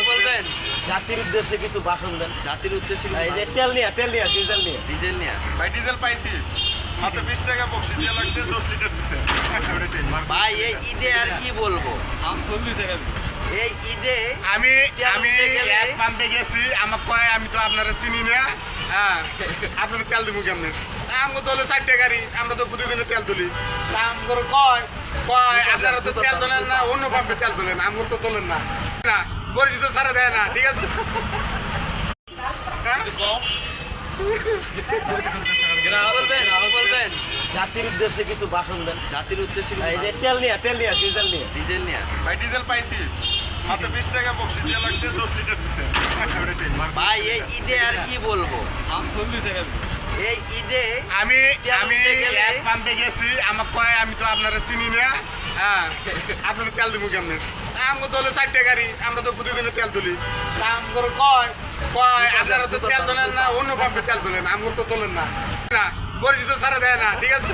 বলবেন জাতির উদ্দেশ্যে কিছু ভাষণ দেন। জাতির উদ্দেশ্যে এই যে তেল নিয়ে ডিজেল নিয়ে। ডিজেল নিয়ে ভাই ডিজেল পাইছি মাত্র 20 টাকা বকশিস দেওয়া লাগছে 10 লিটার দিছে ভাই এই ঈদে আর কি বলবো, এই ঈদে আমি তেল আমি নিতে গেলে- এক পাম্পে গেছি আমাকে কয় আমি তো আপনারা চিনি না হ্যাঁ আপনারা তেল দিব কেমনে আমাকে দলে 4টা গাড়ি আমরা তো প্রতিদিনে তেল তুলি দাম করে কয় কয় আপনারা তো তেল তোলেন না অন্য পাম্পে তেল তোলেন আমার তো তোলেন না না পরিচিত ছাড়া দেয় না ঠিক আছে হ্যাঁ? বলবেন জাতির উদ্দেশ্যে কিছু ভাষণ দেন। জাতির উদ্দেশ্যে এই যে তেল নিয়ে ডিজেল নিয়ে। ডিজেল নিয়ে ভাই ডিজেল পাইছি মাত্র 20 টাকা বকশিস দেওয়া লাগছে 10 লিটার দিছে ভাই এই ঈদে আর কি বলবো, এই ঈদে আমি তেল আমি নিতে গেলে- এক পাম্পে গেছি আমাকে কয় আমি তো আপনারা চিনি না হ্যাঁ আপনারা তেল দিব কেমনে আমাকে দলে 4টা গাড়ি আমরা তো প্রতিদিনে তেল তুলি দাম করে কয় কয় আপনারা তো তেল তোলেন না অন্য পাম্পে তেল তোলেন আমার তো তোলেন না না পরিচিত ছাড়া দেয় না ঠিক আছে